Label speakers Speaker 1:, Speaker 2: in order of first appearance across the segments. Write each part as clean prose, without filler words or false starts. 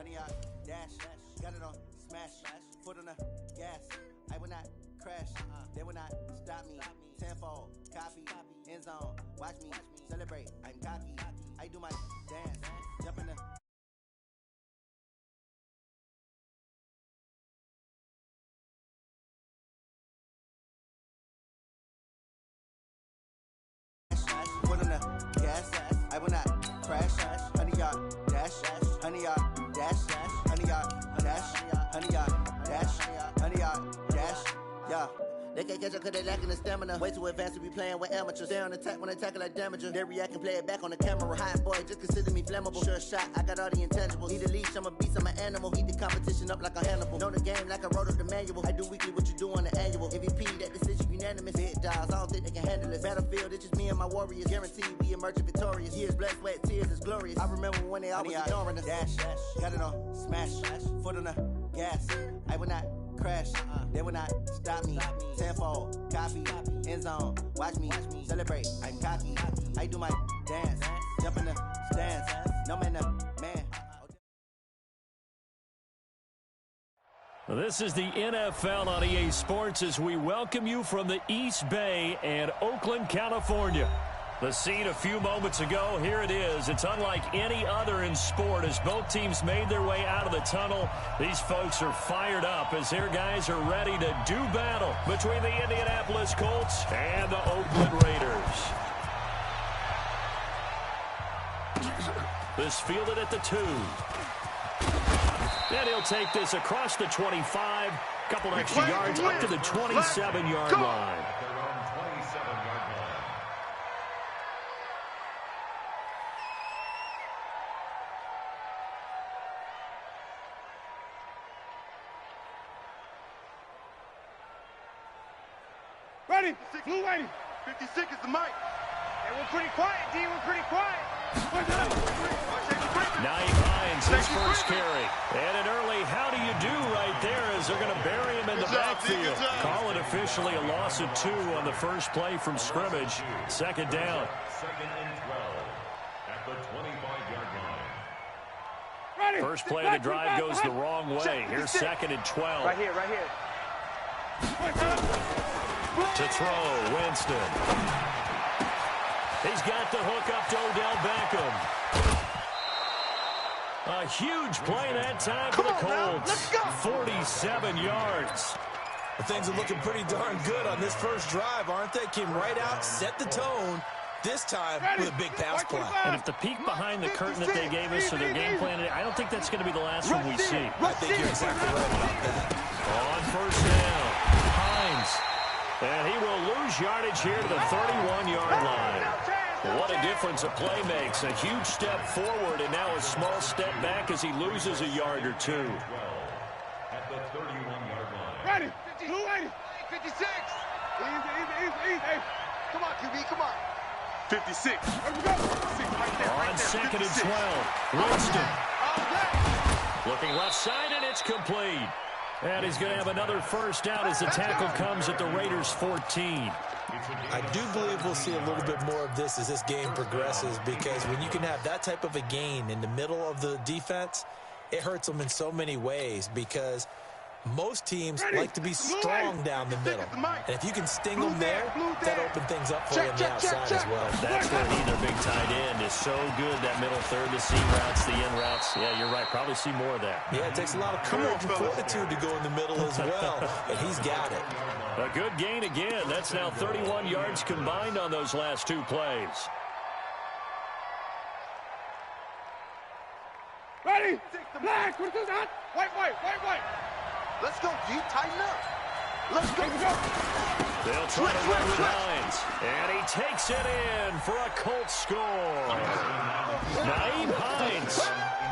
Speaker 1: 100-yard dash. Got it on smash. Foot on the gas. I will not crash. They will not stop me. Tenfold, copy, end zone. Watch me celebrate. I'm cocky. I do my dance. Jump in the. Foot on the gas. I will not crash. 100-yard dash. 100-yard dash. 100-yard dash. 100-yard dash. 100-yard dash. Yeah. They can't catch up cause they lacking the stamina. Way too advanced to be playing with amateurs. Stay on attack when they tackle like damager. They react and play it back on the camera. Hot boy, just consider me flammable. Sure shot, I got all the intangibles. Need a leash, I'm a beast, I'm an animal. Heat the competition up like a Hannibal. Know the game like I wrote up the manual. I do weekly what you do on the annual. MVP, that decision unanimous. Big dials, I don't think they can handle it. Battlefield, it's just me and my warriors. Guaranteed we emerge victorious. Years, blood, sweat, tears, it's glorious. I remember when they always ignoring us. Dash, got it on smash. Foot on the gas. I will not crash. They will not stop me. Tenfold, copy, end zone. Watch me celebrate. I'm cocky. I do my dance. Jump in the stands. No man, man.
Speaker 2: This is the NFL on EA Sports as we welcome you from the East Bay and Oakland, California. The scene a few moments ago, here it is. It's unlike any other in sport as both teams made their way out of the tunnel. These folks are fired up as their guys are ready to do battle between the Indianapolis Colts and the Oakland Raiders. This fielded at the 2. And he'll take this across the 25. Couple extra yards up to the 27-yard line.
Speaker 3: Ready, blue ready. 56 is the mic. Hey, we're pretty quiet, D. We're pretty quiet.
Speaker 2: Naeem Hines, his first carry. And an early how do you do right there as they're going to bury him in the backfield. Call it officially a loss of 2 on the first play from scrimmage. Second down.
Speaker 4: Second and 12 at the 25-yard line.
Speaker 3: Ready.
Speaker 2: First play of the drive goes the wrong way. Here's second and 12.
Speaker 3: Right here, right here.
Speaker 2: To throw, Winston. He's got the hook up to Odell Beckham. A huge play that time for the Colts. 47 yards.
Speaker 5: Things are looking pretty darn good on this first drive, aren't they? Came right out, set the tone, this time with a big pass play.
Speaker 2: And if the peek behind the curtain that they gave us or their game plan, I don't think that's going to be the last one we see.
Speaker 5: I think you're exactly right about that.
Speaker 2: On first down, Hines. And he will lose yardage here to the 31-yard line. What a difference a play makes. A huge step forward and now a small step back as he loses a yard or 2.
Speaker 4: At the 31-yard line.
Speaker 3: Ready. Blue ready. 56. Easy. Hey, come on, QB, come on. 56. Where we go?
Speaker 2: On second and 12, Winston. Looking left side, and it's complete. And he's going to have another first down as the tackle comes at the Raiders' 14.
Speaker 5: I do believe we'll see a little bit more of this as this game progresses, because when you can have that type of a gain in the middle of the defense, it hurts them in so many ways, because most teams like to be strong down the middle. And if you can sting them there, that opens things up for you on the outside as well.
Speaker 2: That's where their big tight end is so good, that middle third, the seam routes, the in routes. Yeah, you're right. Probably see more of that.
Speaker 5: Yeah, it takes a lot of courage and fortitude to go in the middle as well, and he's got it.
Speaker 2: A good gain again. That's now 31 yards combined on those last 2 plays.
Speaker 3: Ready. Black. Wait. Let's go, D. Tighten up. Let's go.
Speaker 2: They'll try to run with Hines. And he takes it in for a Colts score. Naeem Hines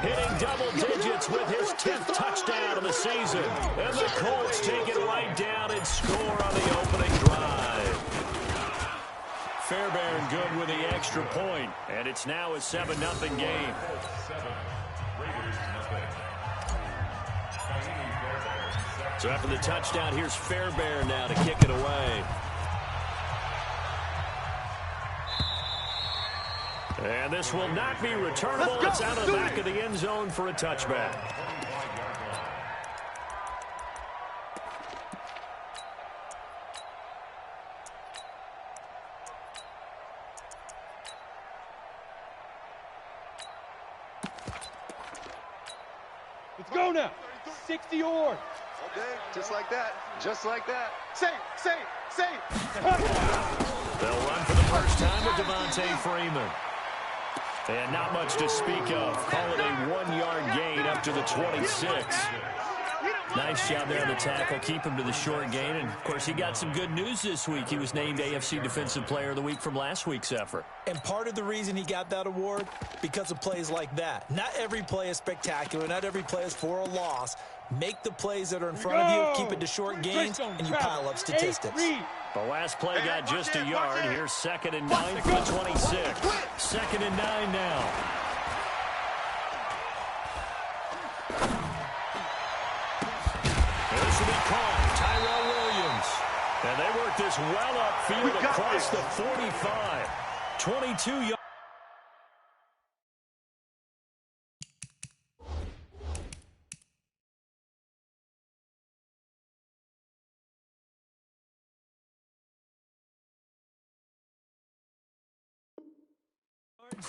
Speaker 2: hitting double digits with his 10th touchdown of the season. And the Colts take it right down and score on the opening drive. Fairbairn good with the extra point. And it's now a 7-0 game. So after the touchdown, here's Fairbairn now to kick it away. And this will not be returnable. It's out of the back of the end zone for a touchback.
Speaker 6: Let's go now. 60 yards.
Speaker 3: Okay, just like that. Just like that. Safe.
Speaker 2: They'll run for the first time with Devontae Freeman. And not much to speak of. Call it a 1-yard gain up to the 26. Nice job there on the tackle. Keep him to the short gain. And, of course, he got some good news this week. He was named AFC Defensive Player of the Week from last week's effort.
Speaker 5: And part of the reason he got that award, because of plays like that. Not every play is spectacular. Not every play is for a loss. Make the plays that are in front of you, keep it to short gains, and you pile up statistics.
Speaker 2: The last play got just a yard. Here's 2nd and 9 for the 26. 2nd and 9 now. This will be caught. Tyrell Williams. And they work this well upfield across the 45. 22 yards.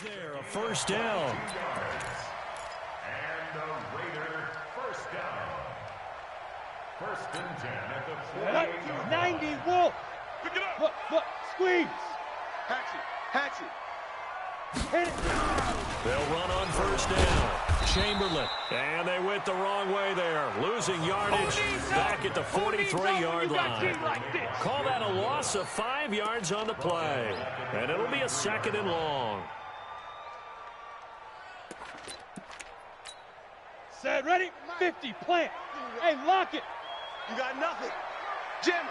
Speaker 2: There, a first down.
Speaker 4: And the Raiders first down. 1st and 10 at the 48.
Speaker 6: 90, Wolf.
Speaker 3: Pick it up.
Speaker 6: Look, squeeze.
Speaker 3: Hatch it.
Speaker 6: Hit it.
Speaker 2: They'll run on first down. Chamberlain. And they went the wrong way there. Losing yardage back at the 43-yard line. Call that a loss of 5 yards on the play. And it'll be a 2nd and long.
Speaker 6: Set, ready, 50, plant. Hey, lock it.
Speaker 3: You got nothing. Jam.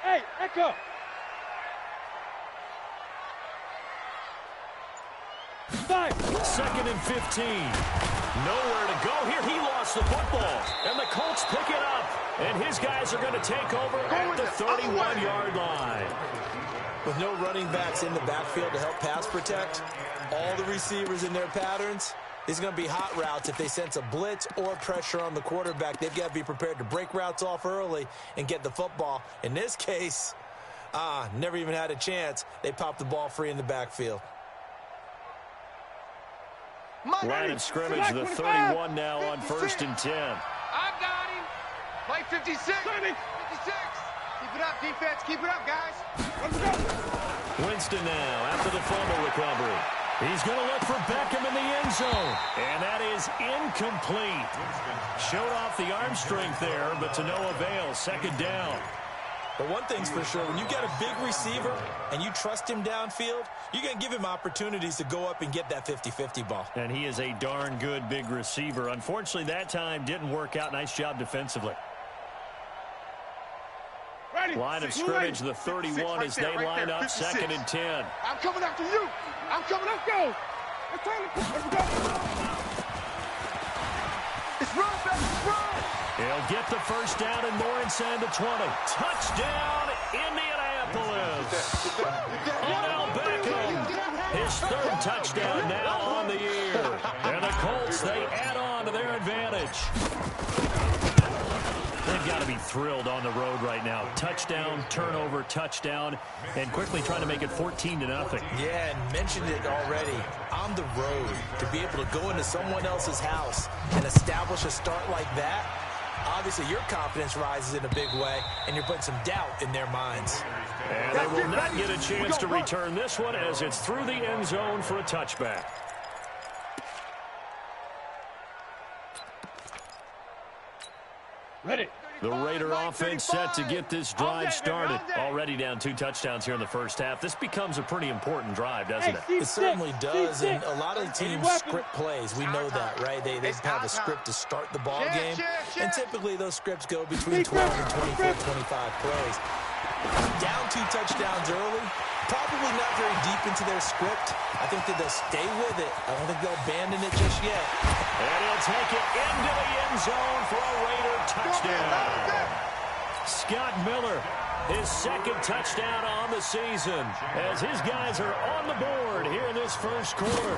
Speaker 6: Hey, Echo. Five.
Speaker 2: 2nd and 15. Nowhere to go here. He lost the football. And the Colts pick it up. And his guys are going to take over at the 31-yard line.
Speaker 5: With no running backs in the backfield to help pass protect, all the receivers in their patterns, it's going to be hot routes. If they sense a blitz or pressure on the quarterback, they've got to be prepared to break routes off early and get the football. In this case, never even had a chance. They popped the ball free in the backfield.
Speaker 2: Line of scrimmage, the 31 now on 1st and 10.
Speaker 3: I got him. Play 56. 56. Keep it up, defense. Keep it up, guys. Let's go.
Speaker 2: Winston now after the fumble recovery. He's going to look for Beckham in the end zone. And that is incomplete. Showed off the arm strength there, but to no avail. 2nd down.
Speaker 5: But one thing's for sure, when you got a big receiver and you trust him downfield, you're going to give him opportunities to go up and get that 50-50 ball.
Speaker 2: And he is a darn good big receiver. Unfortunately, that time didn't work out. Nice job defensively. Line of scrimmage, the 31 as they line up, 2nd and 10.
Speaker 3: I'm coming after you. I'm coming after you. It's time to go. It's run, baby. It's run.
Speaker 2: He'll get the first down and more inside the 20. Touchdown, Indianapolis. Odell Beckham, his 3rd touchdown now on the year. And the Colts, they add on to their advantage. They've got to be thrilled on the road right now. Touchdown, turnover, touchdown, and quickly trying to make it 14-0.
Speaker 5: Yeah, and mentioned it already. On the road, to be able to go into someone else's house and establish a start like that, obviously your confidence rises in a big way, and you're putting some doubt in their minds.
Speaker 2: And they will not get a chance to return this one as it's through the end zone for a touchback.
Speaker 6: Ready.
Speaker 2: The Raider offense set to get this drive started. Already down 2 touchdowns here in the first half. This becomes a pretty important drive, doesn't it?
Speaker 5: It certainly does, and a lot of teams script plays. We know that, right? They have a script to start the ball game, and typically those scripts go between 12 and 24, 25 plays. Down 2 touchdowns early, probably not very deep into their script. I think that they'll stay with it. I don't think they'll abandon it just yet.
Speaker 2: And he'll take it into the end zone for a Raider touchdown. Scott Miller his second touchdown on the season, as his guys are on the board here in this first quarter.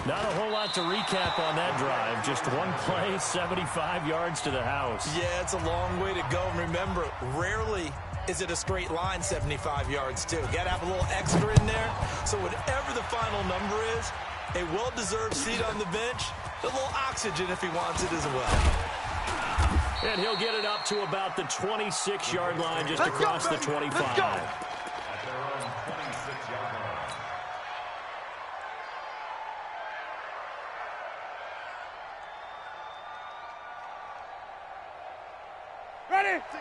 Speaker 2: Not a whole lot to recap on that drive. Just one play, 75 yards to the house.
Speaker 5: Yeah, it's a long way to go. And remember, rarely is it a straight line 75 yards, too. Got to have a little extra in there. So whatever the final number is, a well-deserved seat on the bench, a little oxygen if he wants it as well.
Speaker 2: And he'll get it up to about the 26-yard line, just across the 25.
Speaker 4: At their own 26-yard line.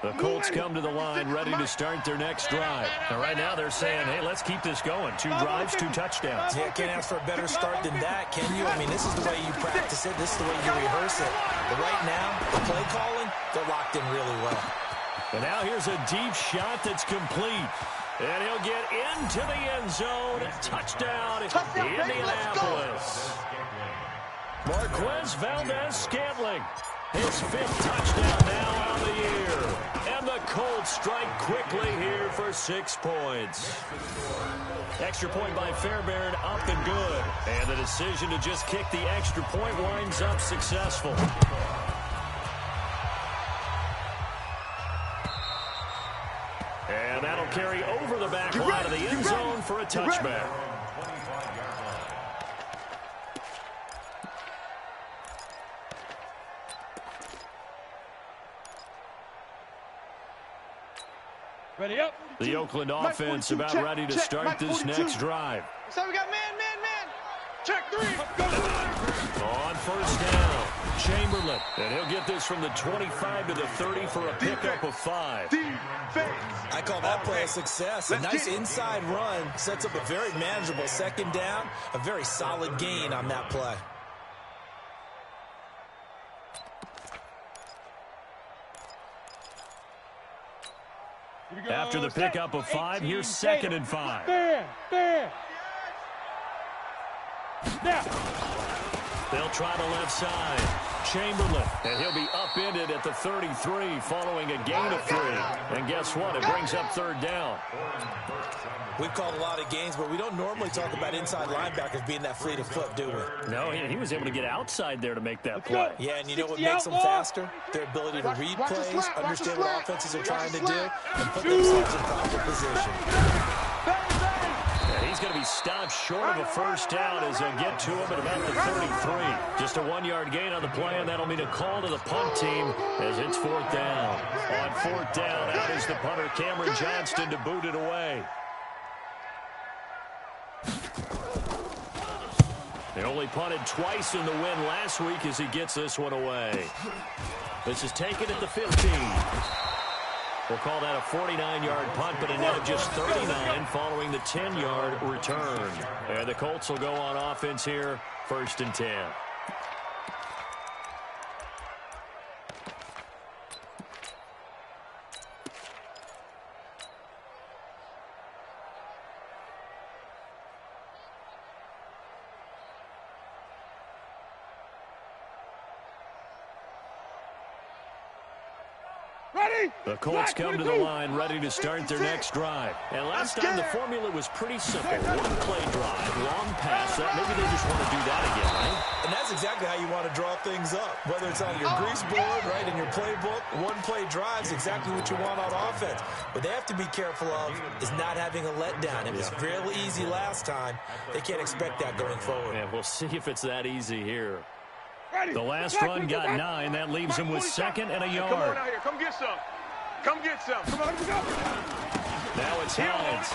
Speaker 2: The Colts come to the line ready to start their next drive. And right now they're saying, hey, let's keep this going. 2 drives, 2 touchdowns.
Speaker 5: Yeah, can't ask for a better start than that, can you? I mean, this is the way you practice it. This is the way you rehearse it. But right now, the play calling, they're locked in really well.
Speaker 2: And now here's a deep shot that's complete. And he'll get into the end zone. Touchdown, Indianapolis. Marquez Valdez-Scantling. His 5th touchdown now on the year. And the Colts strike quickly here for 6 points. Extra point by Fairbairn, up and good. And the decision to just kick the extra point winds up successful. And that'll carry over the back line of the end zone for a touchback.
Speaker 6: Ready up.
Speaker 2: The Oakland offense about ready to start this next drive.
Speaker 3: So we got man. Check 3.
Speaker 2: On first down, Chamberlain. And he'll get this from the 25 to the 30 for a pickup of 5.
Speaker 5: I call that play a success. A nice inside run sets up a very manageable second down. A very solid gain on that play.
Speaker 2: After the pickup of 5, here's 2nd and 5.
Speaker 6: There. Now.
Speaker 2: They'll try the left side. Chamberlain, and he'll be upended at the 33 following a gain of 3. And guess what? It brings up 3rd down.
Speaker 5: We've called a lot of games, but we don't normally talk about inside linebackers being that fleet of foot, do we?
Speaker 2: No, he was able to get outside there to make that play.
Speaker 5: Yeah, and you know what makes them faster? Their ability to read plays, understand what offenses are trying to do, and put themselves in proper position.
Speaker 2: And he's going to be stopped short of a first down as they'll get to him at about the 33. Just a 1-yard gain on the play, and that'll mean a call to the punt team as it's 4th down. On 4th down, out is the punter, Cameron Johnston, to boot it away. They only punted twice in the win last week as he gets this one away. This is taken at the 15. We'll call that a 49-yard punt, but a net of just 39 following the 10-yard return. And the Colts will go on offense here, 1st and 10. The Colts come to the line ready to start their next drive. And last time the formula was pretty simple. 1-play drive, long pass. Maybe they just want to do that again, right?
Speaker 5: And that's exactly how you want to draw things up. Whether it's on your grease board, right, in your playbook, 1-play drives exactly what you want on offense. What they have to be careful of is not having a letdown. It was real easy last time. They can't expect that going forward.
Speaker 2: And we'll see if it's that easy here. The last run got 9. That leaves him with 2nd and a yard.
Speaker 3: Come on out here. Come get some. Come get some. Come on.
Speaker 2: Now it's Hines.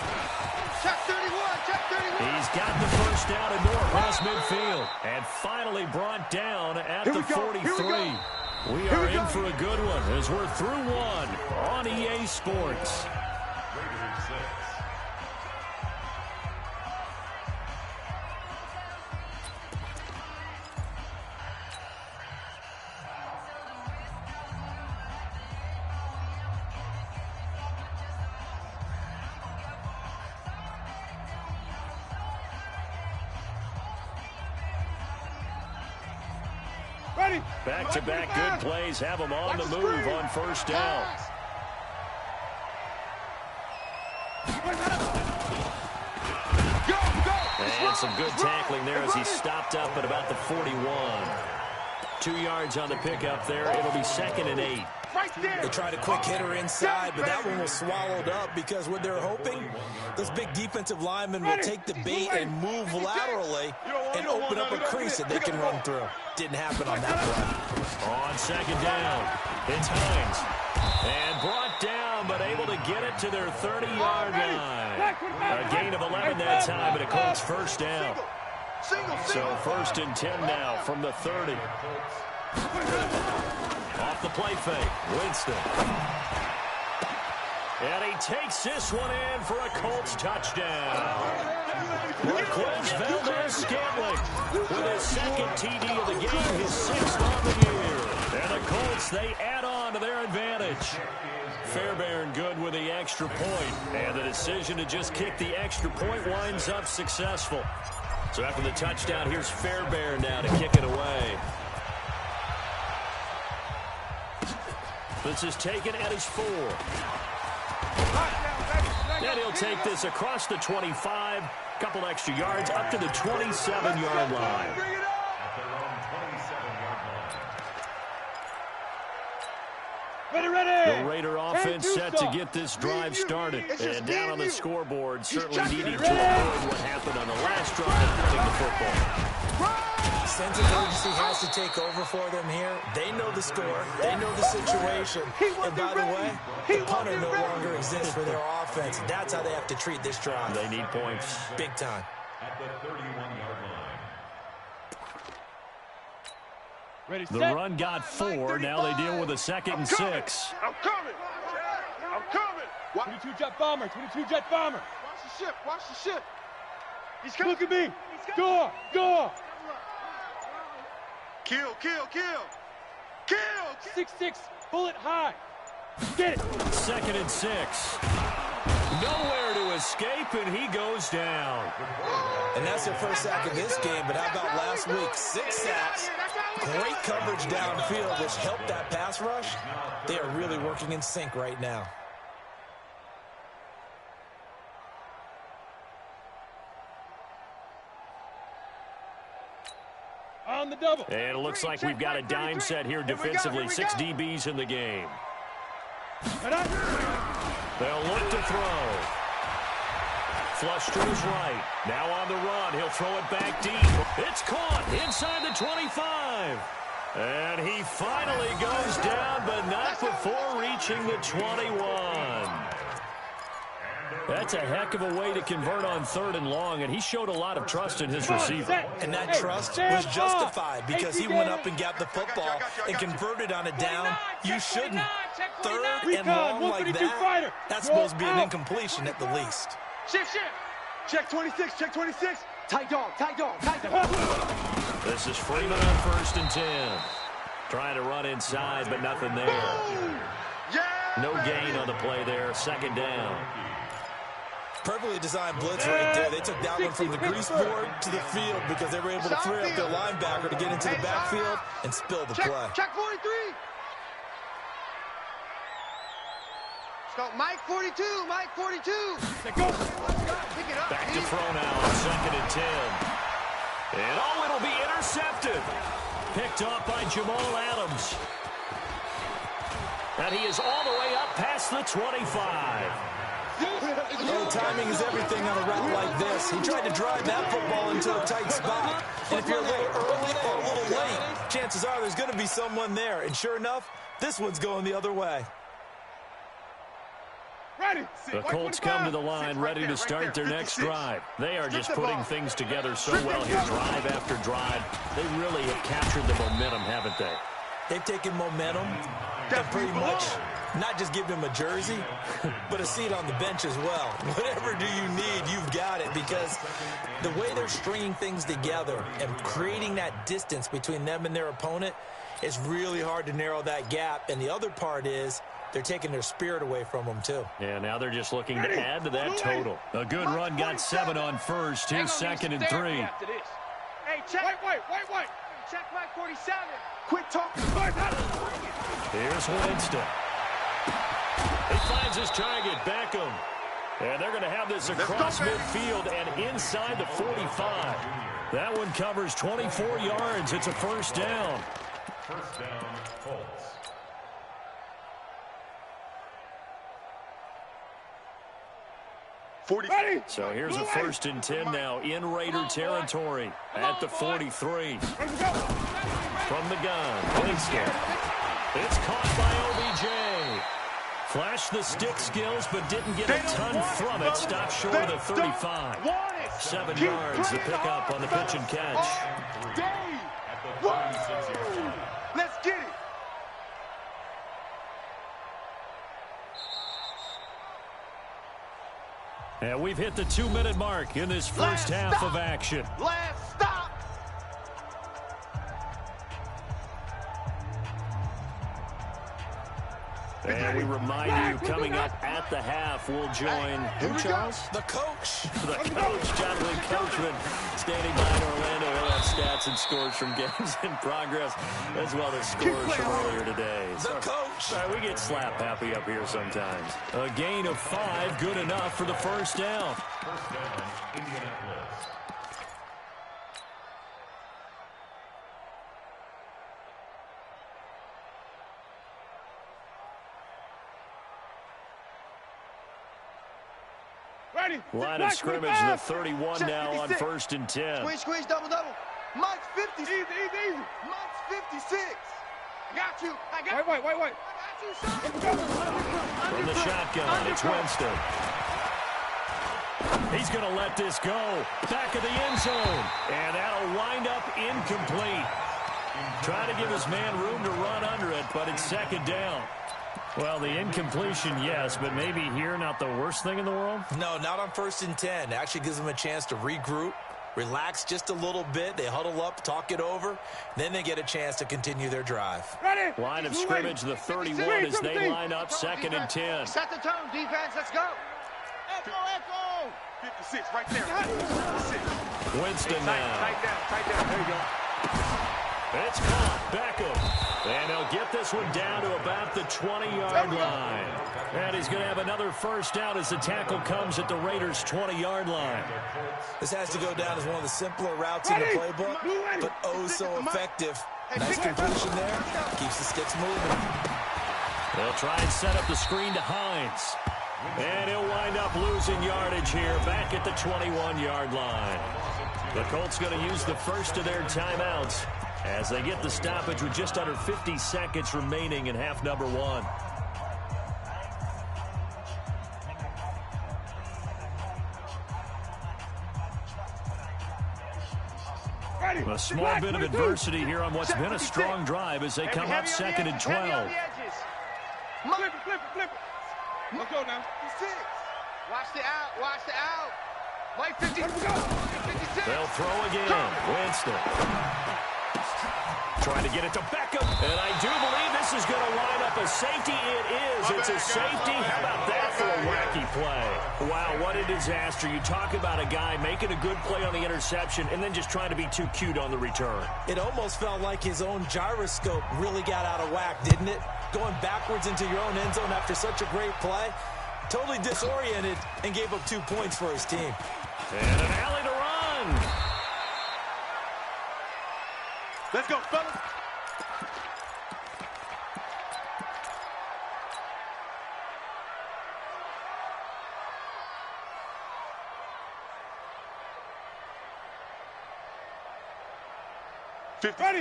Speaker 3: Check 31. Check 31.
Speaker 2: He's got the first down and more across midfield. And finally brought down at the 43. We are in for a good one as we're through one on EA Sports. Back-to-back good plays have them on the move on first down. some good tackling there as he stopped up at about the 41. 2 yards on the pickup there. It'll be 2nd and 8.
Speaker 5: They tried a quick hitter inside, but that one was swallowed up because what they're hoping, those big defensive linemen will take the bait and move laterally and open up a crease that they can run through. Didn't happen on that play.
Speaker 2: On 2nd down, it's Hines. And brought down, but able to get it to their 30-yard line. A gain of 11 that time, and a Colts first down. So 1st and 10 now from the 30. Off the play fake, Winston. And he takes this one in for a Colts touchdown. Marquez Valdez-Scantling with his 2nd TD of the game, his 6th on the year. And the Colts, they add on to their advantage. Fairbairn good with the extra point, and the decision to just kick the extra point winds up successful. So after the touchdown, here's Fairbairn now to kick it away. This is taken at his 4. And he'll take this across the 25. Couple extra yards up to the 27-yard line.
Speaker 6: Ready.
Speaker 2: The Raider offense set to get this drive started. And down on the scoreboard, certainly needing to avoid what happened on the last drive, running the football.
Speaker 5: Sense of urgency has to take over for them here. They know the score. They know the situation. And by the way, the punter no longer exists for their offense. That's how they have to treat this drive.
Speaker 2: They need points.
Speaker 5: Big time.
Speaker 4: At the 31-yard line.
Speaker 6: Ready,
Speaker 2: The run got 4. Now they deal with a 2nd and 6.
Speaker 3: I'm coming. I'm coming.
Speaker 6: 22 jet bomber. 22 jet bomber.
Speaker 3: Watch the ship. Watch the ship. He's coming.
Speaker 6: Look at me. Door.
Speaker 3: Kill.
Speaker 6: 6'6", bullet high. Get it.
Speaker 2: 2nd and 6. Nowhere to escape, and he goes down.
Speaker 5: And that's their first sack of this game, but how about last week? 6 sacks, great coverage downfield, which helped that pass rush. They are really working in sync right now.
Speaker 6: On the double.
Speaker 2: And it looks like we've got a dime set here defensively. 6 DBs in the game. They'll look to throw. Flush to his right. Now on the run. He'll throw it back deep. It's caught inside the 25. And he finally goes down, but not before reaching the 21. That's a heck of a way to convert on 3rd and long, and he showed a lot of trust in his receiver.
Speaker 5: And that trust was justified because he went up and got the football and converted on a down. You shouldn't. 3rd and long like that, that's supposed to be an incompletion at the least.
Speaker 3: Shift. Check 26. Tight dog.
Speaker 2: This is Freeman on 1st and 10. Trying to run inside, but nothing there. No gain on the play there. 2nd down.
Speaker 5: Perfectly designed blitz right there. They took that one from the grease board to the field because they were able to free up their linebacker to get into the backfield and spill the play.
Speaker 3: Check 43. Let's go, Mike 42.
Speaker 6: Go.
Speaker 3: Pick it up.
Speaker 2: Back to throw now on 2nd and 10. And it'll be intercepted. Picked off by Jamal Adams. And he is all the way up past the 25.
Speaker 5: Well, timing is everything on a route like this. He tried to drive that football into a tight spot. And if you're a little early or a little late, chances are there's going to be someone there. And sure enough, this one's going the other way.
Speaker 2: The Colts come to the line ready to start their next drive. They are just putting things together so well here, drive after drive. They really have captured the momentum, haven't they?
Speaker 5: They've taken momentum and pretty much not just give him a jersey, but a seat on the bench as well. Whatever do you need, you've got it, because the way they're stringing things together and creating that distance between them and their opponent is really hard to narrow that gap. And the other part is they're taking their spirit away from them, too.
Speaker 2: Yeah, now they're just looking to add to that total. A good run got 7 on 1st. Here's 2nd and 3.
Speaker 3: Hey, check. Wait. Check Mike 47. Quit talking.
Speaker 2: Here's Winston. He finds his target, Beckham. And they're going to have this across midfield and inside the 45. That one covers 24 yards. It's a first down.
Speaker 4: First down, Colts.
Speaker 2: So here's a 1st and 10 now in Raider territory at the 43. From the gun, Winston. It's caught by OBJ. Flashed the stick skills, but didn't get a ton from it. Stopped short of the 35. 7 yards to pick up on the pitch and catch.
Speaker 3: Let's get it.
Speaker 2: And we've hit the 2-minute mark in this first half of action.
Speaker 3: Last stop.
Speaker 2: And we remind you, coming up at the half, we'll join who, Charles?
Speaker 5: The coach.
Speaker 2: The coach, Jonathan Coachman, standing by in Orlando. He'll have stats and scores from games in progress, as well as scores from earlier today.
Speaker 5: The coach.
Speaker 2: Sorry, we get slap happy up here sometimes. A gain of 5, good enough for the first down.
Speaker 4: First down, Indianapolis.
Speaker 2: Line of scrimmage, the 31 now on 1st and 10.
Speaker 3: Squeeze, double. Mike's 50. Easy. Mike's 56. Got you. I got you. Wait. I got you, son.
Speaker 2: From the shotgun, it's Winston. He's going to let this go. Back of the end zone. And that'll wind up incomplete. Trying to give his man room to run under it, but it's 2nd down. Well, the incompletion, yes, but maybe here not the worst thing in the world?
Speaker 5: No, not on 1st and 10. It actually gives them a chance to regroup, relax just a little bit. They huddle up, talk it over. Then they get a chance to continue their drive.
Speaker 2: Line of scrimmage, the 31 as they line up 2nd and 10.
Speaker 3: Set the tone, defense. Let's go. Echo. 56 right there. 56.
Speaker 2: Winston now.
Speaker 3: Tight down. There you go.
Speaker 2: It's caught. Beckham. And they'll get this one down to about the 20-yard line. And he's going to have another first down as the tackle comes at the Raiders' 20-yard line.
Speaker 5: This has to go down as one of the simpler routes in the playbook, but oh so effective. Nice completion there. Keeps the sticks moving.
Speaker 2: They'll try and set up the screen to Hines. And he'll wind up losing yardage here back at the 21-yard line. The Colts going to use the first of their timeouts as they get the stoppage with just under 50 seconds remaining in half number 1. A small bit of adversity here on what's been a strong drive as they come up 2nd and 12.
Speaker 6: Flip it. Let's go now.
Speaker 3: 56. Watch the out. Mike 50. 56.
Speaker 2: They'll throw again. Winston. Trying to get it to Beckham. And I do believe this is going to line up a safety. It is. It's a safety. How about that for a wacky play? Wow, what a disaster. You talk about a guy making a good play on the interception and then just trying to be too cute on the return.
Speaker 5: It almost felt like his own gyroscope really got out of whack, didn't it? Going backwards into your own end zone after such a great play. Totally disoriented and gave up 2 points for his team.
Speaker 2: And an alley to run.
Speaker 3: Let's go, fellas.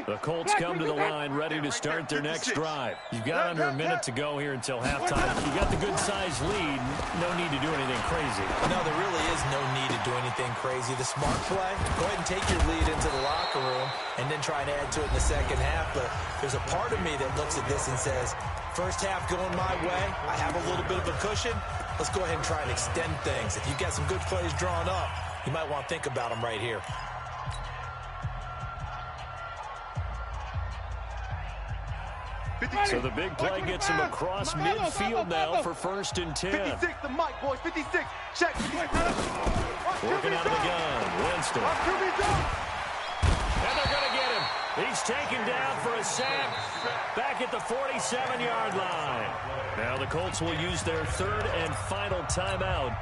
Speaker 2: The Colts come to the line ready to start their next drive. You've got under a minute to go here until halftime. You got the good-sized lead. No need to do anything crazy.
Speaker 5: No, there really is no need to do anything crazy. The smart play, go ahead and take your lead into the locker room and then try and add to it in the second half. But there's a part of me that looks at this and says, first half going my way, I have a little bit of a cushion. Let's go ahead and try and extend things. If you've got some good plays drawn up, you might want to think about them right here.
Speaker 2: So the big play gets him across midfield now for 1st and 10.
Speaker 3: 56 to Mike, boys. 56. Check.
Speaker 2: Working out of the gun. Winston. And they're going to get him. He's taken down for a sack back at the 47-yard line. Now the Colts will use their 3rd and final timeout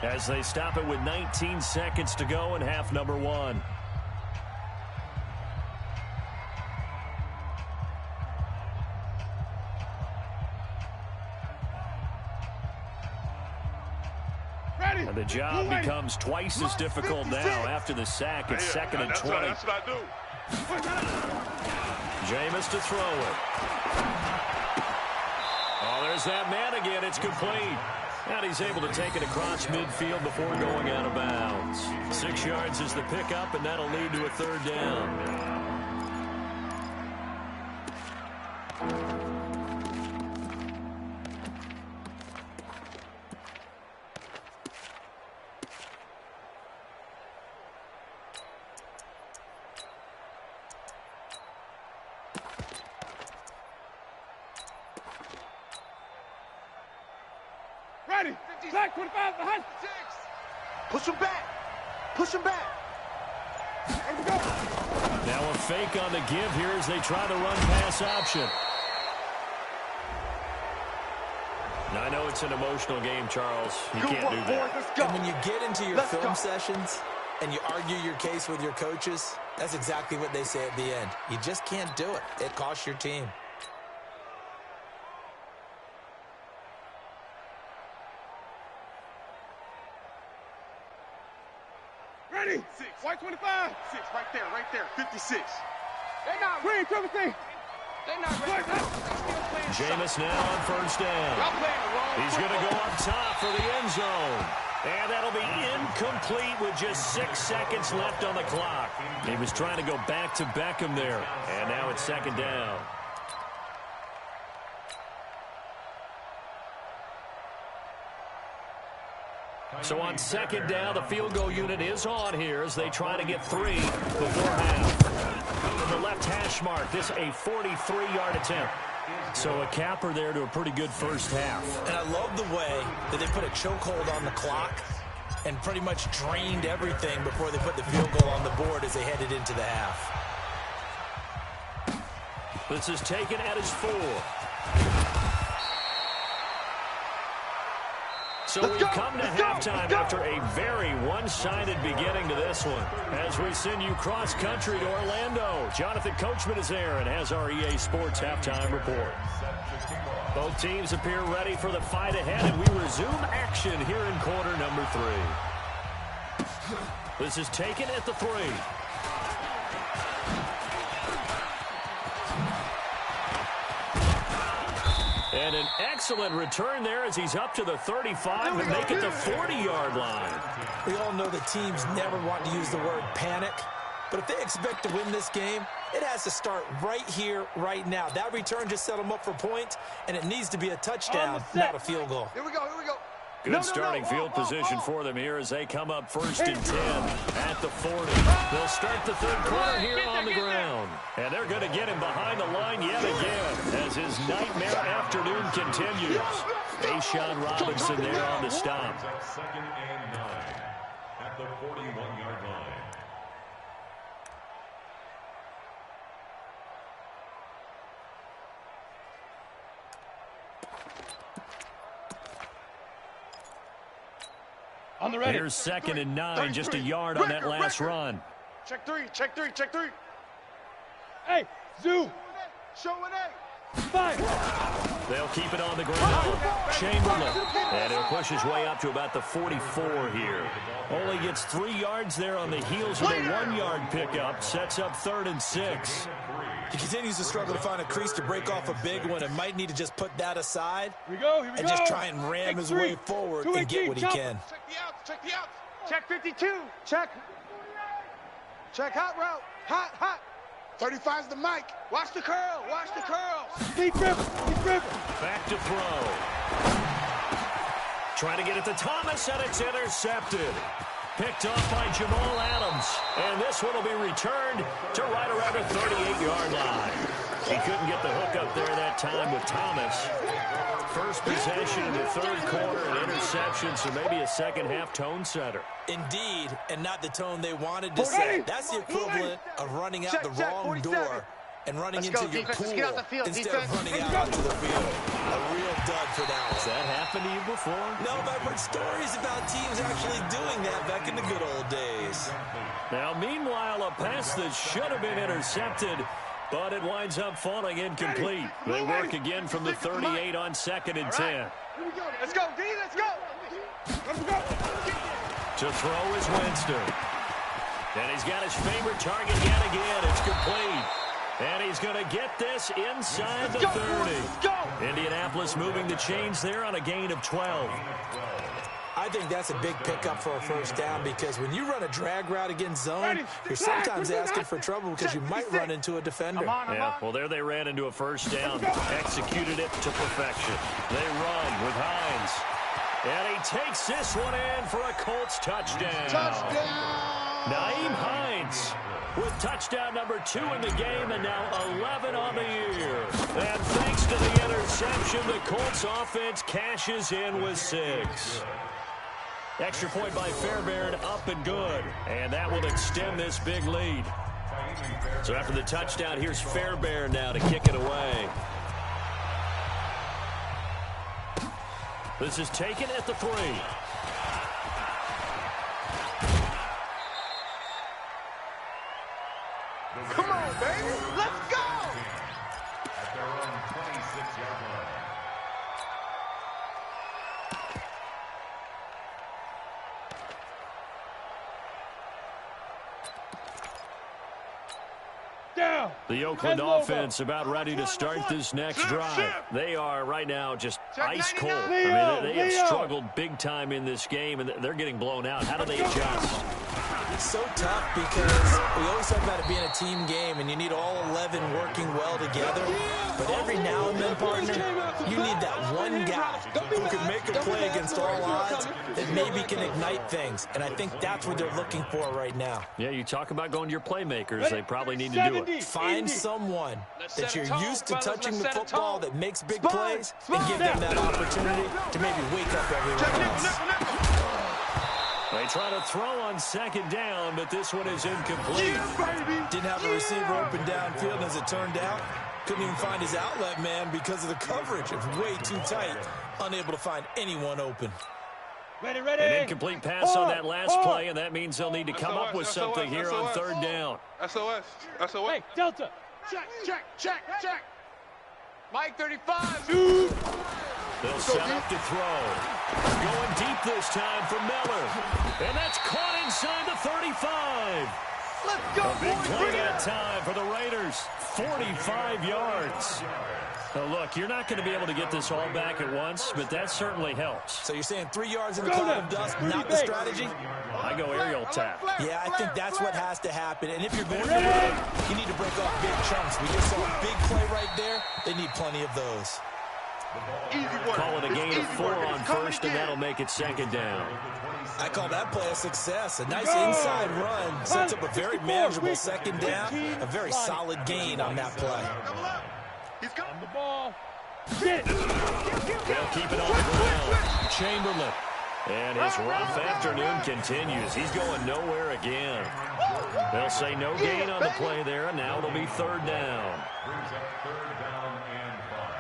Speaker 2: as they stop it with 19 seconds to go in half number 1. And the job becomes twice as difficult now after the sack. It's 2nd and 20.
Speaker 7: That's what I do.
Speaker 2: Jameis to throw it. Oh, there's that man again. It's complete. And he's able to take it across midfield before going out of bounds. 6 yards is the pickup, and that'll lead to a 3rd down.
Speaker 6: Ready. Back 25 behind.
Speaker 3: 6. Push him back. Push him back.
Speaker 6: Here we go.
Speaker 2: Now a fake on the give here as they try the run-pass option. Now, I know it's an emotional game, Charles. You can't do that.
Speaker 3: Let's go.
Speaker 5: And when you get into your film sessions and you argue your case with your coaches, that's exactly what they say at the end. You just can't do it. It costs your team.
Speaker 6: Ready.
Speaker 3: 6.
Speaker 6: White 25.
Speaker 3: 6, right there, 56.
Speaker 6: They're not ready. Triple T.
Speaker 3: They're not ready. They still playing
Speaker 2: Jameis now on 1st down.
Speaker 3: Y'all playing the wrong
Speaker 2: He's going to go
Speaker 3: football.
Speaker 2: up top for the end zone. And that'll be incomplete with just 6 seconds left on the clock. He was trying to go back to Beckham there. And now it's 2nd down. So on 2nd down, the field goal unit is on here as they try to get 3 before half. From the left hash mark, this a 43-yard attempt. So a capper there to a pretty good first half.
Speaker 5: And I love the way that they put a chokehold on the clock and pretty much drained everything before they put the field goal on the board as they headed into the half.
Speaker 2: This is taken at his 4. So we come to halftime after a very one-sided beginning to this one. As we send you cross-country to Orlando, Jonathan Coachman is there and has our EA Sports halftime report. Both teams appear ready for the fight ahead, and we resume action here in quarter number 3. This is taken at the 3. And an excellent return there as he's up to the 35 and make it the 40-yard line.
Speaker 5: We all know the teams never want to use the word panic, but if they expect to win this game, it has to start right here, right now. That return just set them up for points, and it needs to be a touchdown, not a field goal.
Speaker 3: Here we go.
Speaker 2: Good starting field position for them here as they come up 1st and 10 at the 40. They'll start the 3rd quarter here on the ground. And they're going to get him behind the line yet again as his nightmare afternoon continues. Ashawn Robinson there on the stop.
Speaker 4: 2nd and 9 at the 41-yard line.
Speaker 6: On the ready.
Speaker 2: Here's 2nd and 9, just a yard on that last run.
Speaker 3: Check 3.
Speaker 6: Hey, Zoo.
Speaker 3: Show an 8.
Speaker 6: 5.
Speaker 2: They'll keep it on the ground. Chamberlain. And he'll push his way up to about the 44 here. Only gets 3 yards there on the heels of a 1-yard pickup. Sets up 3rd and 6.
Speaker 5: He continues to struggle to find a crease to break off a big one and might need to just put that aside
Speaker 6: Here we go.
Speaker 5: and just try and ram his way forward and get what he can.
Speaker 3: Check the outs. Check 52. Check hot route. Hot. 35's the mic. Watch the curl.
Speaker 6: Deep dribble.
Speaker 2: Back to throw. Trying to get it to Thomas, and it's intercepted. Picked off by Jamal Adams. And this one will be returned to right around the 38-yard line. He couldn't get the hook up there that time with Thomas. First possession in the 3rd quarter, an interception, so maybe a second-half tone setter.
Speaker 5: Indeed, and not the tone they wanted to set. That's the equivalent of running out the wrong door and running
Speaker 3: Let's
Speaker 5: into
Speaker 3: go,
Speaker 5: your
Speaker 3: defense.
Speaker 5: pool
Speaker 3: Let's get out the field,
Speaker 5: instead
Speaker 3: defense.
Speaker 5: of running out onto the field. A real dud for that
Speaker 2: Has
Speaker 5: one.
Speaker 2: that happened to you before?
Speaker 5: No, but I've heard stories about teams actually doing that back in the good old days.
Speaker 2: Now, meanwhile, a pass that should have been intercepted, but it winds up falling incomplete. They work again from the 38 on 2nd and 10.
Speaker 3: Let's go, D, let's go.
Speaker 2: To throw is Winston. And he's got his favorite target yet again. It's complete. And he's going to get this inside the 30.
Speaker 3: Let's go.
Speaker 2: Indianapolis moving the chains there on a gain of 12.
Speaker 5: I think that's a big pickup for a first down because when you run a drag route against zone, you're sometimes asking for trouble because you might run into a defender.
Speaker 2: Yeah, well, there they ran into a first down. Executed it to perfection. They run with Hines. And he takes this one in for a Colts touchdown. Nyheim Hines with touchdown number 2 in the game and now 11 on the year. And thanks to the interception, the Colts offense cashes in with 6. Extra point by Fairbairn, up and good. And that will extend this big lead. So after the touchdown, here's Fairbairn now to kick it away. This is taken at the 3.
Speaker 3: Come on, baby. Let's go.
Speaker 4: At their own 26-yard line.
Speaker 6: Down.
Speaker 2: The Oakland
Speaker 6: Head logo.
Speaker 2: offense about ready to start this next drive. They are right now just ice cold. I
Speaker 6: Leo,
Speaker 2: mean, they have
Speaker 6: Leo.
Speaker 2: struggled big time in this game, and they're getting blown out. How do they adjust?
Speaker 5: It's so tough because we always talk about it being a team game and you need all 11 working well together. But every now and then, partner, you need that one guy who can make a play against all odds that maybe can ignite things. And I think that's what they're looking for right now.
Speaker 2: Yeah, you talk about going to your playmakers. They probably need to do it.
Speaker 5: Find someone that you're used to touching the football that makes big plays and give them that opportunity to maybe wake up everyone else.
Speaker 2: They try to throw on 2nd down, but this one is incomplete.
Speaker 5: Didn't have a receiver open downfield, as it turned out. Couldn't even find his outlet man because of the coverage. It was way too tight. Unable to find anyone open.
Speaker 6: Ready.
Speaker 2: An incomplete pass on that last play, and that means they'll need to come up with something here on 3rd down.
Speaker 3: SOS.
Speaker 6: Hey, Delta.
Speaker 3: Check. Mike 35.
Speaker 2: They'll set up to throw. Going deep this time for Miller. And that's caught inside the 35.
Speaker 3: Let's go,
Speaker 2: A big
Speaker 3: boys.
Speaker 2: play that time for the Raiders. 45 yards. Now, look, you're not going to be able to get this all back at once, but that certainly helps.
Speaker 5: So you're saying 3 yards in the cloud of dust, not the strategy?
Speaker 2: I go aerial tap.
Speaker 5: Yeah, I think that's what has to happen. And if you're going to win, you need to break off big chunks. We just saw a big play right there. They need plenty of those.
Speaker 2: Call it a gain of 4 on 1st, and that'll make it 2nd down.
Speaker 5: I call that play a success. A nice inside run sets up a very manageable 2nd down. A very solid gain on that play.
Speaker 6: On the ball. Get it.
Speaker 2: They'll keep it on the ground. Chamberlain. And his rough afternoon continues. He's going nowhere again. They'll say no gain on the play there, and now it'll be 3rd down.
Speaker 4: Brings up 3rd down and 5.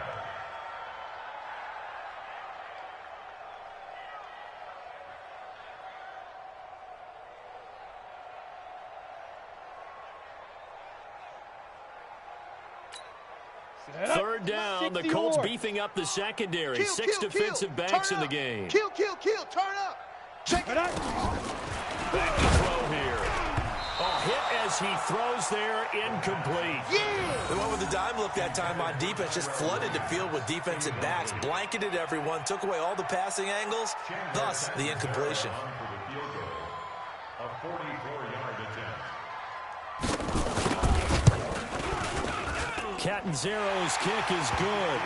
Speaker 2: Third down, the Colts beefing up the secondary. Six defensive backs in the game.
Speaker 3: Kill, turn up. Check it out.
Speaker 2: Back to throw here. A hit as he throws there, incomplete.
Speaker 5: Yeah! They went with the dime look that time on defense, just flooded the field with defensive backs, blanketed everyone, took away all the passing angles, thus the incompletion.
Speaker 4: A 44-yard attempt.
Speaker 2: Catanzaro's kick is good.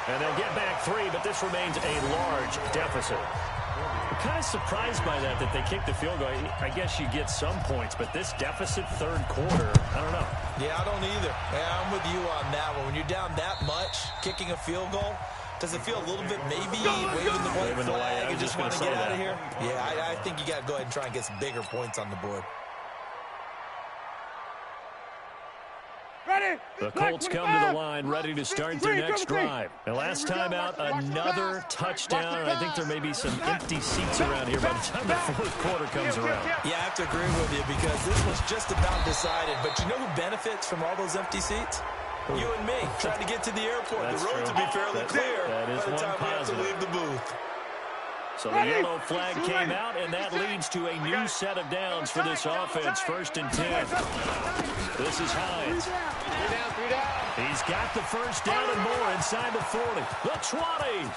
Speaker 2: And they'll get back 3, but this remains a large deficit. I'm kind of surprised by that they kicked the field goal. I guess you get some points, but this deficit third quarter, I don't know.
Speaker 5: Yeah, I don't either. Yeah, I'm with you on that one. When you're down that much, kicking a field goal, does it feel a little bit maybe waving the white flag and just want to get out of here? Yeah, I think you got to go ahead and try and get some bigger points on the board.
Speaker 6: Ready?
Speaker 2: The Colts come to the line, ready to start their next drive. And last time out, another touchdown. And I think there may be some empty seats around here by the time the fourth quarter comes around.
Speaker 5: Yeah, I have to agree with you because this was just about decided. But you know who benefits from all those empty seats? You and me, trying to get to the airport.
Speaker 2: That's
Speaker 5: the roads
Speaker 2: true.
Speaker 5: will be fairly clear
Speaker 2: that is
Speaker 5: by the time we have to
Speaker 2: positive.
Speaker 5: leave the booth.
Speaker 2: So the yellow flag came out, and that leads to a new set of downs for this offense. 1st and 10. This is Hines. He's got the first down and more inside the 40. The 20.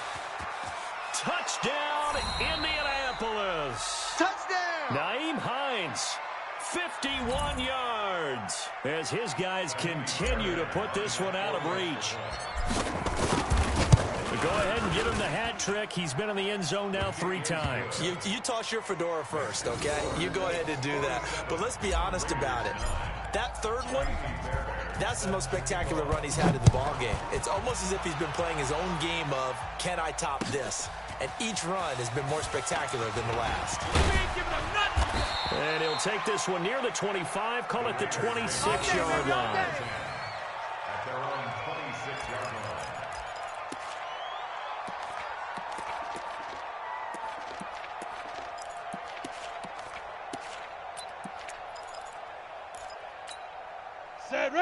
Speaker 2: Touchdown, Indianapolis.
Speaker 1: Touchdown!
Speaker 2: Nyheim Hines, 51 yards, as his guys continue to put this one out of reach. Go ahead and give him the hat trick. He's been in the end zone now 3 times.
Speaker 5: You toss your fedora first, okay? You go ahead and do that. But let's be honest about it. That third one, that's the most spectacular run he's had in the ballgame. It's almost as if he's been playing his own game of, can I top this? And each run has been more spectacular than the last.
Speaker 2: And he'll take this one near the 25, call it the 26-yard line.
Speaker 4: At their own 26-yard line.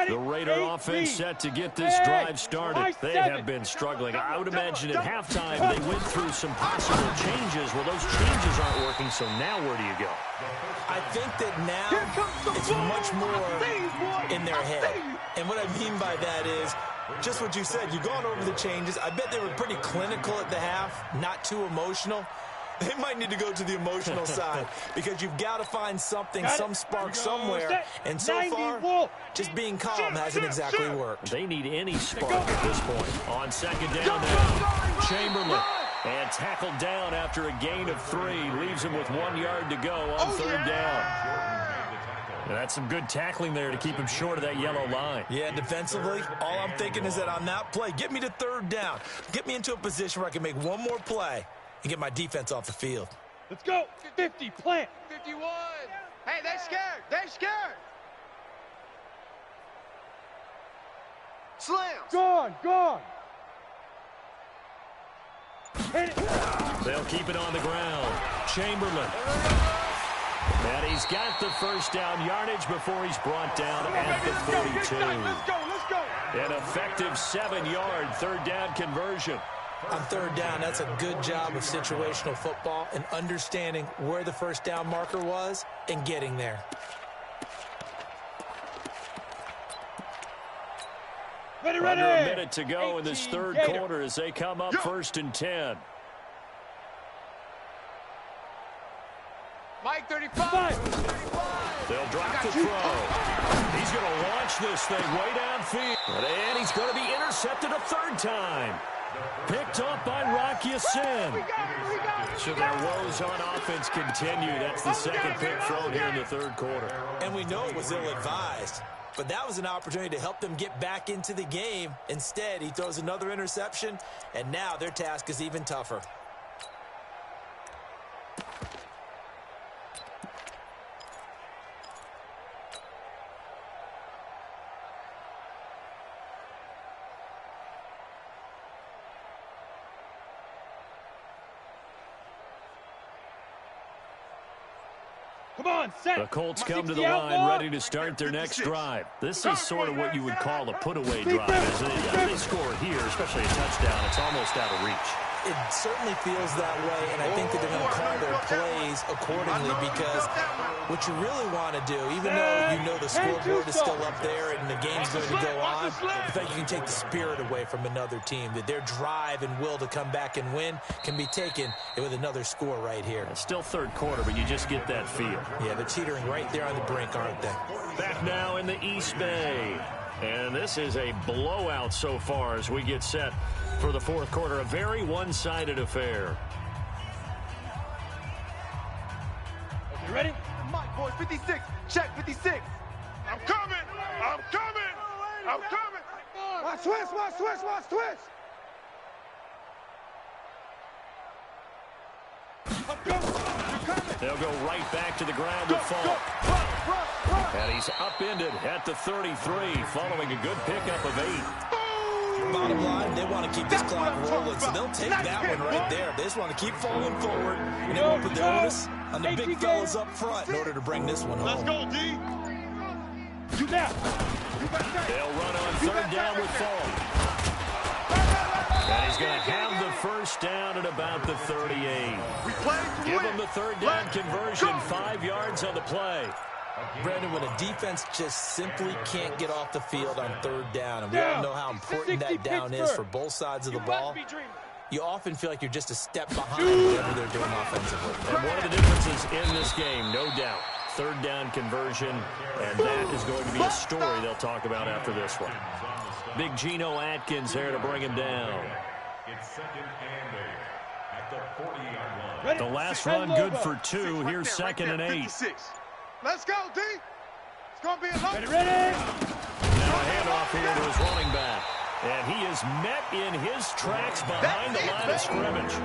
Speaker 2: The Raider offense set to get this drive started. They have been struggling. I would imagine at halftime they went through some possible changes. Well, those changes aren't working, so now where do you go?
Speaker 5: I think that now it's much more in their head. And what I mean by that is just what you said. You've gone over the changes. I bet they were pretty clinical at the half, not too emotional. They might need to go to the emotional side because you've got to find something, some spark somewhere. And so far, just being calm hasn't exactly worked.
Speaker 2: They need any spark at this point. On 2nd down now, Chamberlain. And tackled down after a gain of 3. Leaves him with 1 yard to go on 3rd down. And that's some good tackling there to keep him short of that yellow line.
Speaker 5: Yeah, defensively, all I'm thinking is that on that play, get me to 3rd down. Get me into a position where I can make one more play and get my defense off the field.
Speaker 6: Let's go. 50, plant.
Speaker 3: 51. Hey, they're scared. They're scared.
Speaker 1: Slam!
Speaker 6: Gone. Hit it.
Speaker 2: They'll keep it on the ground. Chamberlain. And he's got the first down yardage before he's brought down at the 42.
Speaker 3: Let's go.
Speaker 2: An effective 7-yard 3rd down conversion.
Speaker 5: On 3rd down, that's a good job of situational football and understanding where the first down marker was and getting there.
Speaker 2: Under a minute to go in this 3rd quarter as they come up 1st and 10.
Speaker 3: Mike 35.
Speaker 2: They'll drop the throw. He's going to launch this thing way downfield. And he's going to be intercepted a 3rd time. Picked up by Rock Ya-Sin. So their woes on offense continue. That's the 2nd pick thrown here in the 3rd quarter.
Speaker 5: And we know it was ill-advised, but that was an opportunity to help them get back into the game. Instead, he throws another interception, and now their task is even tougher.
Speaker 6: Come on, set.
Speaker 2: The Colts come to the line ready to start their next drive. This is sort of what you would call a put-away drive. As they score here, especially a touchdown, it's almost out of reach.
Speaker 5: It certainly feels that way, and I think that they're going to call their plays accordingly because what you really want to do, even though you know the scoreboard is still up there and the game's going to go on, the fact you can take the spirit away from another team, that their drive and will to come back and win can be taken with another score right here.
Speaker 2: It's still 3rd quarter, but you just get that feel.
Speaker 5: Yeah, they're teetering right there on the brink, aren't they?
Speaker 2: Back now in the East Bay. And this is a blowout so far as we get set for the 4th quarter. A very one-sided affair.
Speaker 6: You ready?
Speaker 1: Mike, boy, 56. Check 56.
Speaker 3: I'm coming.
Speaker 1: Watch twist.
Speaker 2: They'll go right back to the ground with Falk. And he's upended at the 33 following a good pickup of 8.
Speaker 5: Bottom line, they want to keep this clock rolling, so they'll take that one right there. They just want to keep falling forward, and they won't put the onus on the big fellas up front in order to bring this one home.
Speaker 3: Let's go, D.
Speaker 6: You now.
Speaker 2: They'll run on 3rd down with Fall. And he's going to have the first down at about the 38. Give him the 3rd down conversion, 5 yards on the play.
Speaker 5: Brandon, when a defense just simply can't get off the field on 3rd down, and we all know how important that down is for both sides of the ball, you often feel like you're just a step behind whatever they're doing offensively.
Speaker 2: And one of the differences in this game, no doubt, 3rd down conversion, and that is going to be a story they'll talk about after this one. Big Geno Atkins there to bring him down.
Speaker 4: It's 2nd and 8 at the 40-yard line.
Speaker 2: The last run good for 2. Here's 2nd and 8.
Speaker 3: Let's go, D. It's going to be a long.
Speaker 6: Ready.
Speaker 2: Now a handoff here to his running back. And he is met in his tracks behind the line of scrimmage.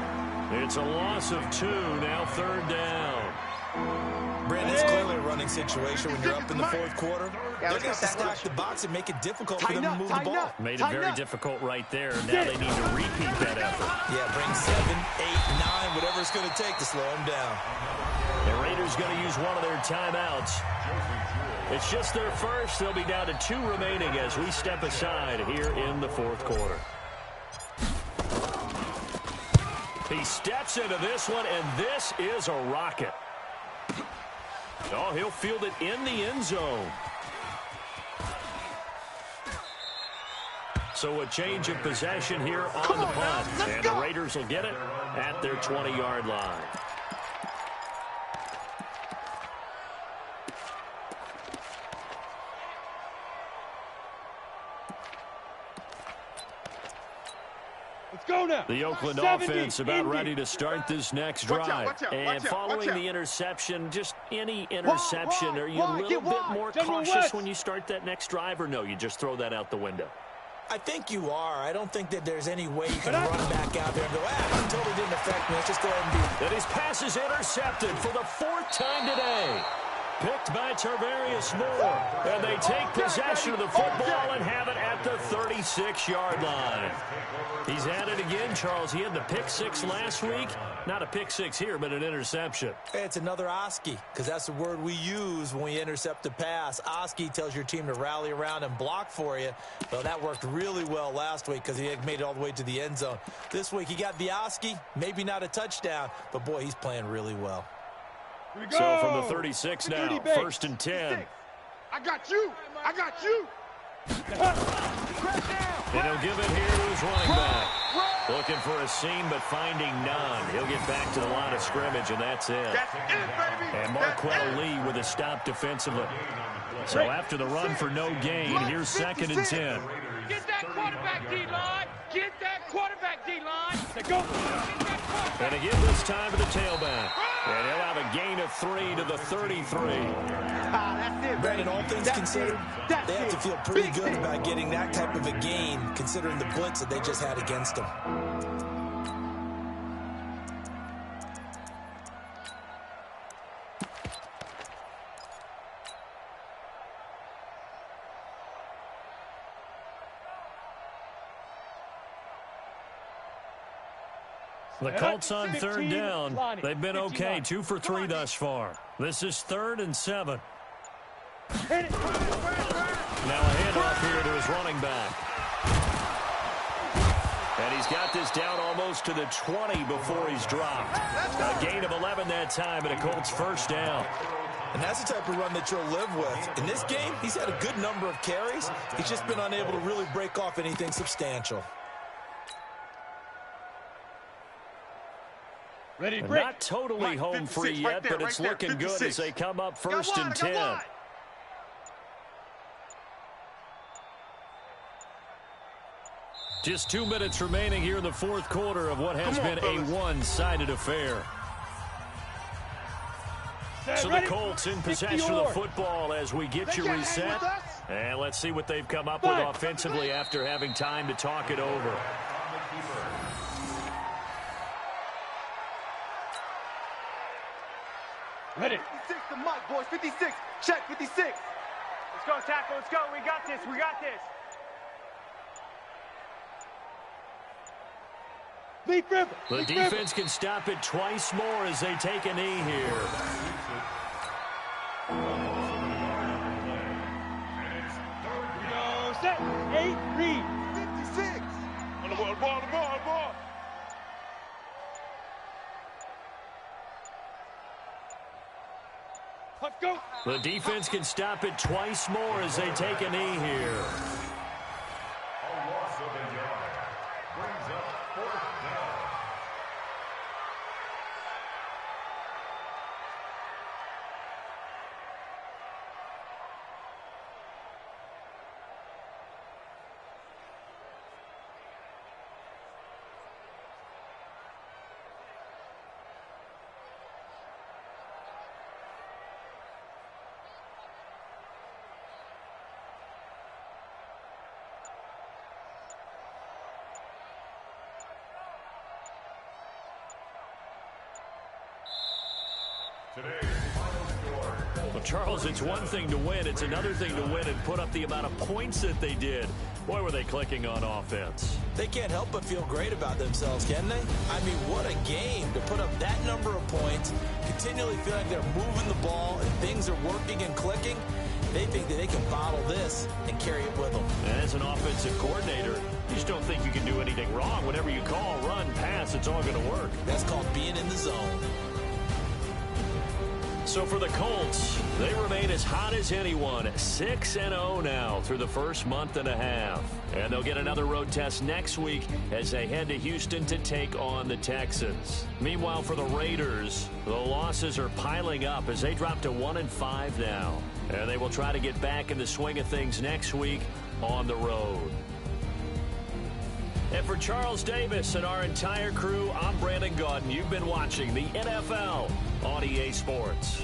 Speaker 2: It's a loss of 2, now 3rd down.
Speaker 5: Brandon, it's clearly a running situation when you're up in the 4th quarter. They're going to have to stack the box and make it difficult for them to move the ball.
Speaker 2: Made it very difficult right there. Now they need to repeat that effort.
Speaker 5: Yeah, bring 7, 8, 9, whatever it's going to take to slow them down.
Speaker 2: The Raiders going to use one of their timeouts. It's just their first. They'll be down to 2 remaining as we step aside here in the 4th quarter. He steps into this one, and this is a rocket. Oh, he'll field it in the end zone. So a change of possession here on the punt. And the Raiders will get it at their 20-yard line.
Speaker 6: Go now.
Speaker 2: The Oakland offense about ready to start this next drive. And following the interception, just any interception, are you a little bit more cautious when you start that next drive, or no, you just throw that out the window?
Speaker 5: I think you are. I don't think that there's any way you can run back out there and go, it totally didn't affect me. Let's just go ahead and do it.
Speaker 2: And his pass is intercepted for the 4th time today. Picked by Tarvarius Moore. And they take possession of the football and have it at the 36-yard line. He's at it again, Charles. He had the pick 6 last week. Not a pick 6 here, but an interception.
Speaker 5: It's another Oski, because that's the word we use when we intercept a pass. Oski tells your team to rally around and block for you. Well, that worked really well last week because he had made it all the way to the end zone. This week he got the Oski, maybe not a touchdown, but boy, he's playing really well.
Speaker 2: So from the 36 now, 1st and 10.
Speaker 3: I got you. I got you.
Speaker 2: And he'll give it here to his running back. Looking for a seam, but finding none. He'll get back to the line of scrimmage, and that's it. And Marquell Lee with a stop defensively. So after the run for no gain, here's 2nd and 10.
Speaker 6: Get that quarterback D-line. Get that quarterback D-line. Go.
Speaker 2: And again this time to the tailback. And he'll have a gain of 3 to the 33.
Speaker 5: Brandon, all things considered, they have to feel pretty good about getting that type of a gain, considering the blitz that they just had against them.
Speaker 2: The Colts on 3rd down. They've been okay, 2 for 3 thus far. This is 3rd and 7. Now a handoff here to his running back. And he's got this down almost to the 20 before he's dropped. A gain of 11 that time, and a Colts 1st down.
Speaker 5: And that's the type of run that you'll live with. In this game, he's had a good number of carries. He's just been unable to really break off anything substantial.
Speaker 6: Ready to break.
Speaker 2: Not totally home free yet, but it's looking good as they come up 1st and 10. Just 2 minutes remaining here in the 4th quarter of what has been a one-sided affair. So the Colts in possession of the football as we get you reset. And let's see what they've come up with offensively after having time to talk it over.
Speaker 6: Ready.
Speaker 3: 56 to Mike, boys. 56. Check, 56.
Speaker 6: Let's go, tackle. Let's go. We got this. We got this.
Speaker 2: The defense can stop it twice more as they take a knee here.
Speaker 6: Go, set. 8, read.
Speaker 3: 56.
Speaker 6: On the ball, ball, ball, ball. Let's go.
Speaker 2: The defense can stop it twice more as they take a knee here.
Speaker 4: A loss of a yard. Brings up 4th down. Today's final score.
Speaker 2: Well, Charles, it's one thing to win. It's another thing to win and put up the amount of points that they did. Boy, were they clicking on offense.
Speaker 5: They can't help but feel great about themselves, can they? I mean, what a game to put up that number of points, continually feel like they're moving the ball and things are working and clicking. They think that they can bottle this and carry it with them.
Speaker 2: And as an offensive coordinator, you just don't think you can do anything wrong. Whatever you call, run, pass, it's all going to work.
Speaker 5: That's called being in the zone.
Speaker 2: So for the Colts, they remain as hot as anyone, 6-0 now through the first month and a half. And they'll get another road test next week as they head to Houston to take on the Texans. Meanwhile, for the Raiders, the losses are piling up as they drop to 1-5 now. And they will try to get back in the swing of things next week on the road. And for Charles Davis and our entire crew, I'm Brandon Gaudin. You've been watching the NFL on EA Sports.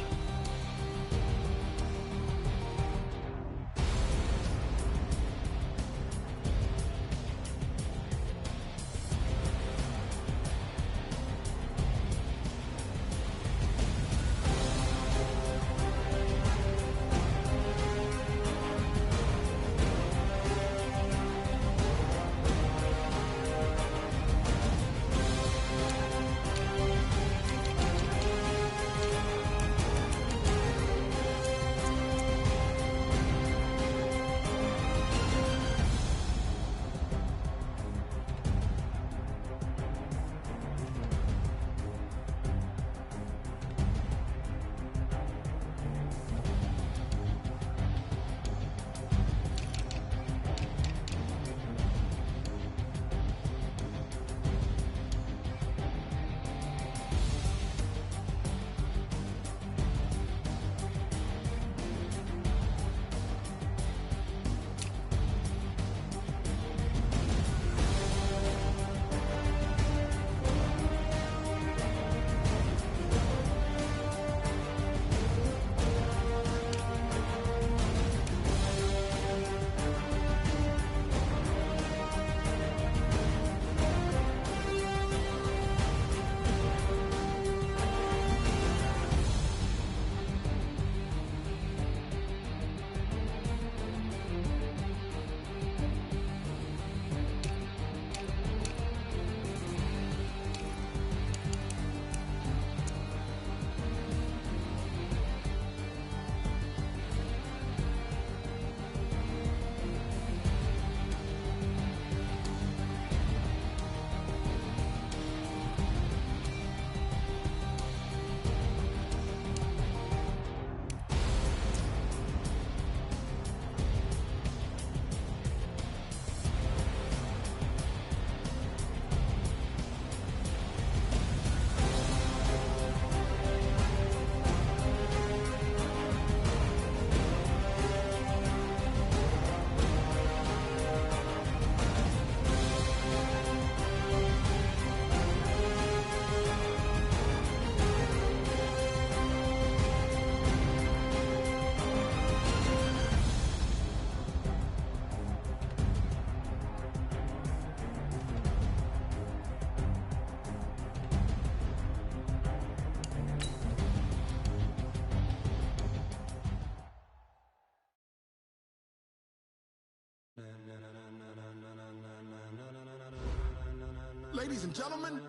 Speaker 7: Ladies and gentlemen,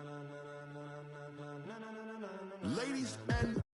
Speaker 7: ladies and